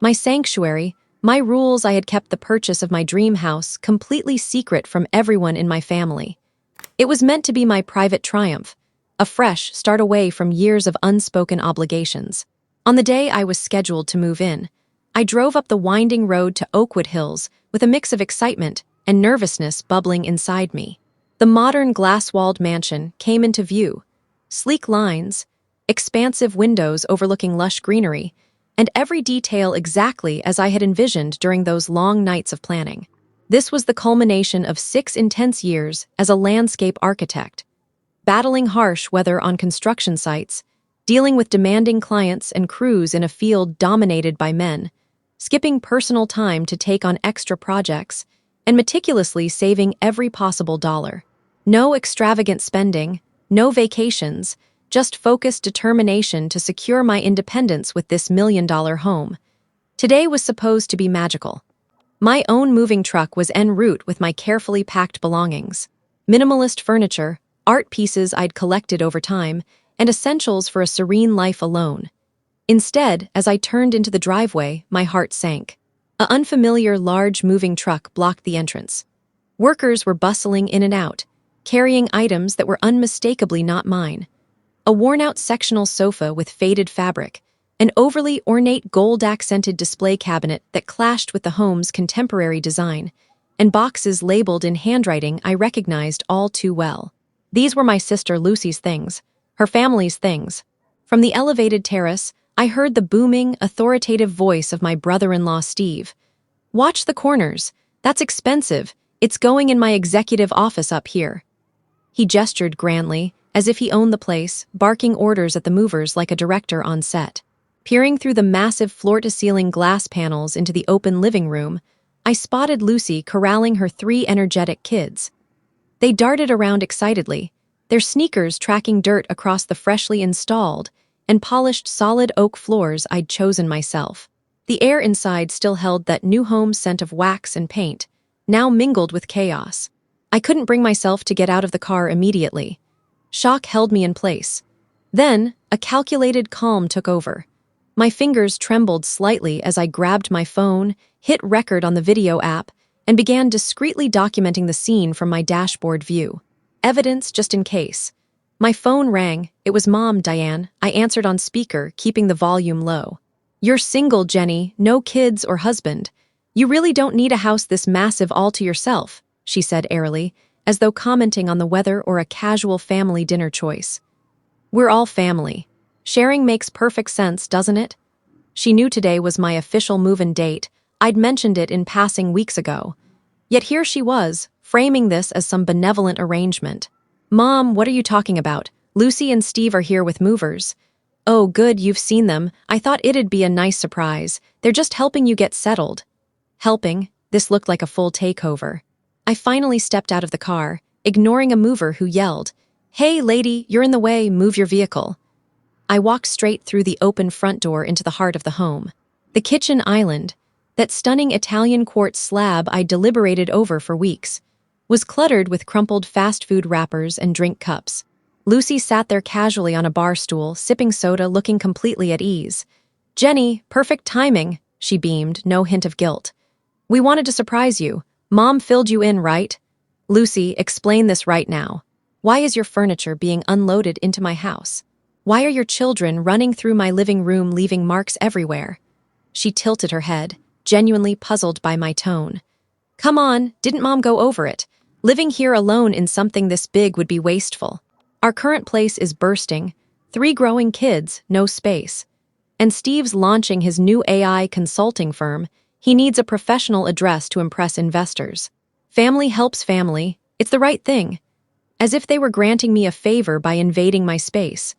My sanctuary, my rules. I had kept the purchase of my dream house completely secret from everyone in my family. It was meant to be my private triumph, a fresh start away from years of unspoken obligations. On the day I was scheduled to move in, I drove up the winding road to Oakwood Hills with a mix of excitement and nervousness bubbling inside me. The modern glass-walled mansion came into view. Sleek lines, expansive windows overlooking lush greenery, and every detail exactly as I had envisioned during those long nights of planning. This was the culmination of 6 intense years as a landscape architect, battling harsh weather on construction sites, dealing with demanding clients and crews in a field dominated by men, skipping personal time to take on extra projects, and meticulously saving every possible dollar. No extravagant spending, no vacations, just focused determination to secure my independence with this million-dollar home. Today was supposed to be magical. My own moving truck was en route with my carefully packed belongings. Minimalist furniture, art pieces I'd collected over time, and essentials for a serene life alone. Instead, as I turned into the driveway, my heart sank. An unfamiliar large moving truck blocked the entrance. Workers were bustling in and out, carrying items that were unmistakably not mine. A worn-out sectional sofa with faded fabric, an overly ornate gold-accented display cabinet that clashed with the home's contemporary design, and boxes labeled in handwriting I recognized all too well. These were my sister Lucy's things, her family's things. From the elevated terrace, I heard the booming, authoritative voice of my brother-in-law Steve. "Watch the corners. That's expensive. It's going in my executive office up here." He gestured grandly, as if he owned the place, barking orders at the movers like a director on set. Peering through the massive floor-to-ceiling glass panels into the open living room, I spotted Lucy corralling her 3 energetic kids. They darted around excitedly, their sneakers tracking dirt across the freshly installed and polished solid oak floors I'd chosen myself. The air inside still held that new home scent of wax and paint, now mingled with chaos. I couldn't bring myself to get out of the car immediately. Shock held me in place. Then, a calculated calm took over. My fingers trembled slightly as I grabbed my phone, hit record on the video app, and began discreetly documenting the scene from my dashboard view. Evidence just in case. My phone rang. It was Mom, Diane. I answered on speaker, keeping the volume low. "You're single, Jenny, no kids or husband. You really don't need a house this massive all to yourself," she said airily, as though commenting on the weather or a casual family dinner choice. "We're all family. Sharing makes perfect sense, doesn't it?" She knew today was my official move-in date. I'd mentioned it in passing weeks ago. Yet here she was, framing this as some benevolent arrangement. "Mom, what are you talking about? Lucy and Steve are here with movers." "Oh, good, you've seen them. I thought it'd be a nice surprise. They're just helping you get settled." Helping? This looked like a full takeover. I finally stepped out of the car, ignoring a mover who yelled, "Hey, lady, you're in the way, move your vehicle." I walked straight through the open front door into the heart of the home. The kitchen island, that stunning Italian quartz slab I deliberated over for weeks, was cluttered with crumpled fast food wrappers and drink cups. Lucy sat there casually on a bar stool, sipping soda, looking completely at ease. "Jenny, perfect timing," she beamed, no hint of guilt. "We wanted to surprise you. Mom filled you in, right?" "Lucy, explain this right now. Why is your furniture being unloaded into my house? Why are your children running through my living room leaving marks everywhere?" She tilted her head, genuinely puzzled by my tone. "Come on, didn't Mom go over it? Living here alone in something this big would be wasteful. Our current place is bursting, 3 growing kids, no space. And Steve's launching his new AI consulting firm. He needs a professional address to impress investors. Family helps family. It's the right thing." As if they were granting me a favor by invading my space.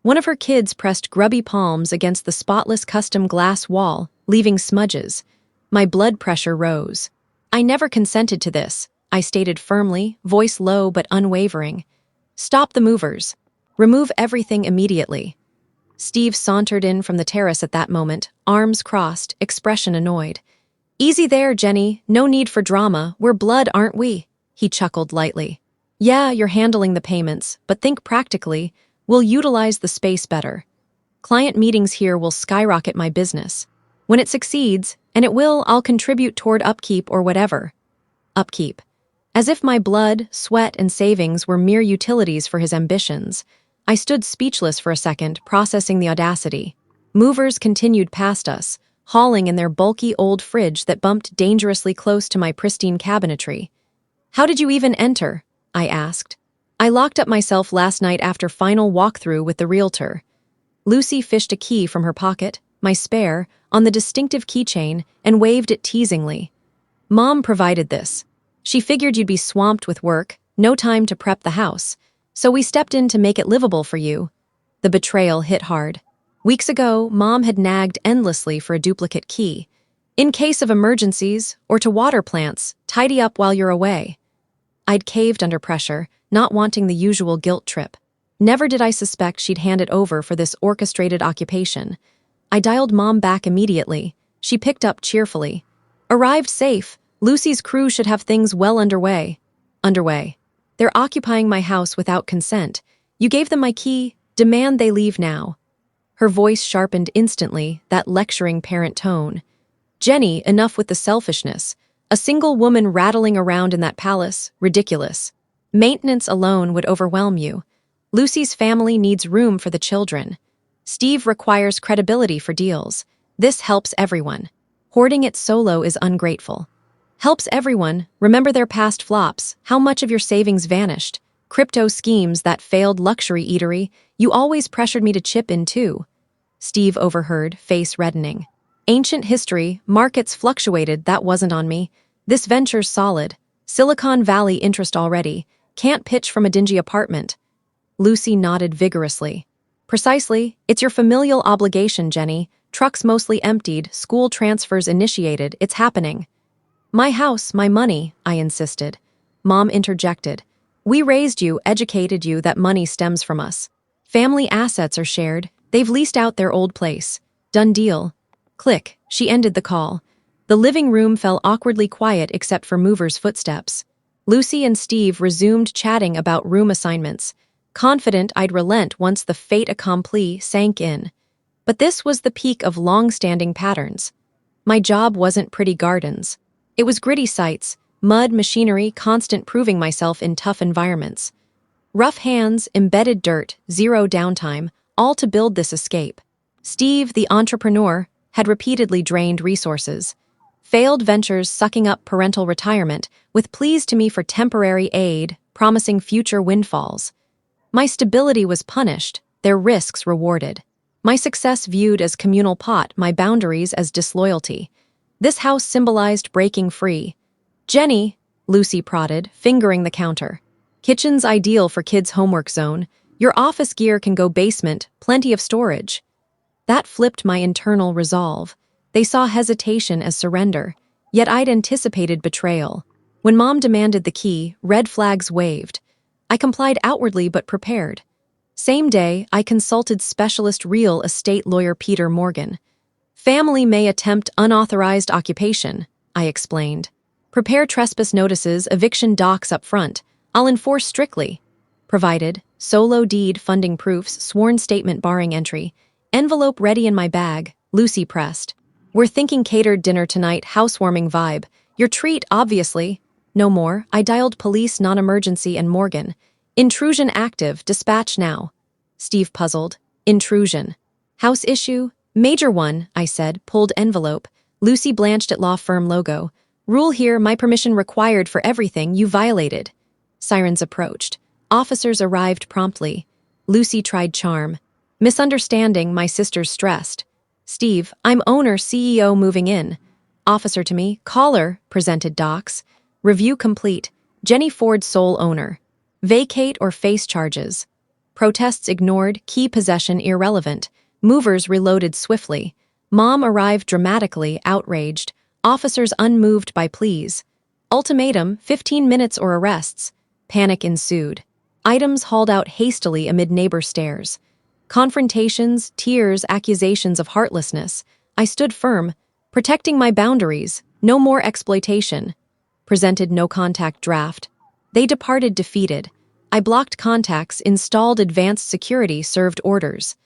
One of her kids pressed grubby palms against the spotless custom glass wall, leaving smudges. My blood pressure rose. "I never consented to this," I stated firmly, voice low but unwavering. "Stop the movers. Remove everything immediately." Steve sauntered in from the terrace at that moment, arms crossed, expression annoyed. "Easy there, Jenny. No need for drama. We're blood, aren't we?" He chuckled lightly. "Yeah, you're handling the payments, but think practically. We'll utilize the space better. Client meetings here will skyrocket my business." When it succeeds, and it will, I'll contribute toward upkeep or whatever. Upkeep. As if my blood, sweat, and savings were mere utilities for his ambitions. I stood speechless for a second, processing the audacity. Movers continued past us, hauling in their bulky old fridge that bumped dangerously close to my pristine cabinetry. "How did you even enter?" I asked. "I locked up myself last night after final walkthrough with the realtor." Lucy fished a key from her pocket, my spare, on the distinctive keychain, and waved it teasingly. "Mom provided this. She figured you'd be swamped with work, no time to prep the house, so we stepped in to make it livable for you." The betrayal hit hard. Weeks ago, Mom had nagged endlessly for a duplicate key. "In case of emergencies, or to water plants, tidy up while you're away." I'd caved under pressure, not wanting the usual guilt trip. Never did I suspect she'd hand it over for this orchestrated occupation. I dialed Mom back immediately. She picked up cheerfully. "Arrived safe. Lucy's crew should have things well underway." Underway. "They're occupying my house without consent. You gave them my key. Demand they leave now." Her voice sharpened instantly, that lecturing parent tone. "Jenny, enough with the selfishness. A single woman rattling around in that palace, ridiculous. Maintenance alone would overwhelm you. Lucy's family needs room for the children. Steve requires credibility for deals. This helps everyone. Hoarding it solo is ungrateful. Helps everyone. Remember their past flops, how much of your savings vanished. Crypto schemes, that failed luxury eatery, you always pressured me to chip in too." Steve overheard, face reddening. "Ancient history, markets fluctuated, that wasn't on me. This venture's solid. Silicon Valley interest already. Can't pitch from a dingy apartment." Lucy nodded vigorously. "Precisely. It's your familial obligation, Jenny. Trucks mostly emptied, school transfers initiated, it's happening." "My house, my money," I insisted. Mom interjected. "We raised you, educated you, that money stems from us. Family assets are shared. They've leased out their old place. Done deal." Click. She ended the call. The living room fell awkwardly quiet except for movers' footsteps. Lucy and Steve resumed chatting about room assignments, confident I'd relent once the fait accompli sank in. But this was the peak of long-standing patterns. My job wasn't pretty gardens. It was gritty sites, mud, machinery, constant proving myself in tough environments. Rough hands, embedded dirt, zero downtime, all to build this escape. Steve, the entrepreneur, had repeatedly drained resources. Failed ventures sucking up parental retirement, with pleas to me for temporary aid, promising future windfalls. My stability was punished, their risks rewarded. My success viewed as communal pot, my boundaries as disloyalty. This house symbolized breaking free. "Jenny," Lucy prodded, fingering the counter. "Kitchen's ideal for kids' homework zone. Your office gear can go basement, plenty of storage." That flipped my internal resolve. They saw hesitation as surrender, yet I'd anticipated betrayal. When Mom demanded the key, red flags waved. I complied outwardly but prepared. Same day, I consulted specialist real estate lawyer Peter Morgan. "Family may attempt unauthorized occupation," I explained. "Prepare trespass notices, eviction docs up front. I'll enforce strictly." Provided, solo deed, funding proofs, sworn statement barring entry. Envelope ready in my bag, Lucy pressed. "We're thinking catered dinner tonight, housewarming vibe. Your treat, obviously." No more. I dialed police, non-emergency, and Morgan. "Intrusion active, dispatch now." Steve puzzled. "Intrusion. House issue?" "Major one," I said, pulled envelope. Lucy blanched at law firm logo. "Rule here, my permission required for everything you violated." Sirens approached. Officers arrived promptly. Lucy tried charm. "Misunderstanding, my sister's stressed." "Steve, I'm owner, CEO moving in." Officer to me, "Caller," presented docs. Review complete. Jenny Ford sole owner. Vacate or face charges. Protests ignored, key possession irrelevant. Movers reloaded swiftly. Mom arrived dramatically, outraged. Officers unmoved by pleas. Ultimatum, 15 minutes or arrests. Panic ensued. Items hauled out hastily amid neighbor stares. Confrontations, tears, accusations of heartlessness. I stood firm, protecting my boundaries, no more exploitation. Presented no-contact draft. They departed defeated. I blocked contacts, installed advanced security, served orders.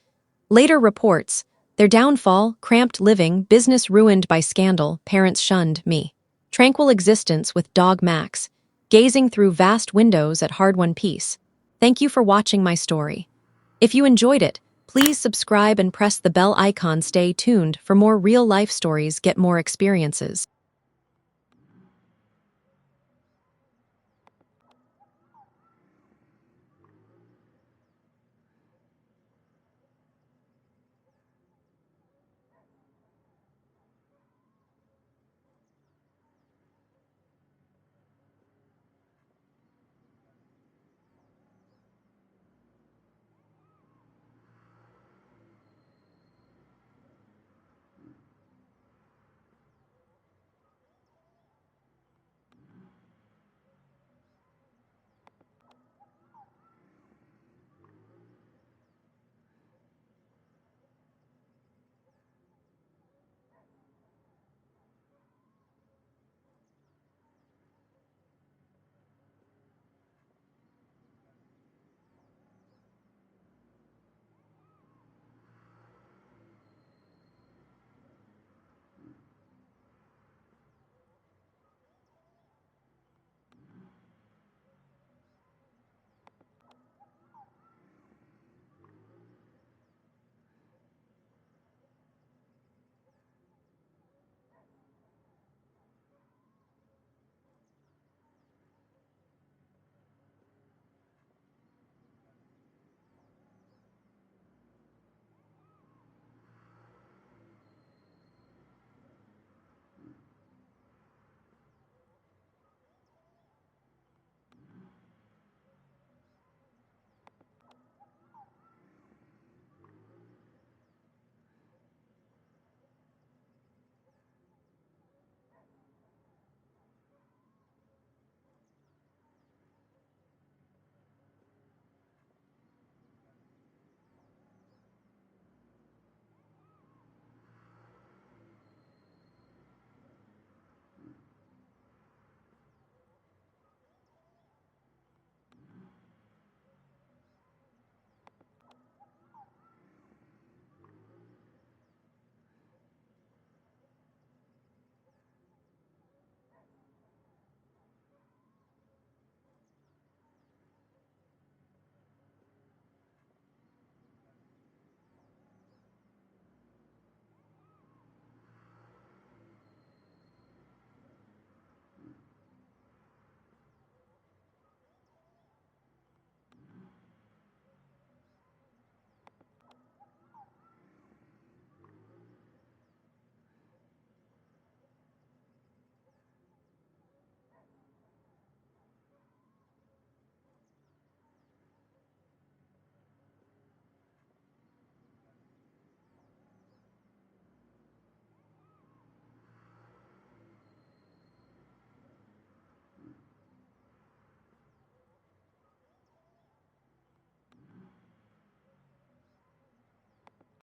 Later reports, Their downfall, cramped living, business ruined by scandal, parents shunned me. Tranquil existence with dog Max, gazing through vast windows at hard-won peace. Thank you for watching my story. If you enjoyed it, please subscribe and press the bell icon. Stay tuned for more real-life stories, get more experiences.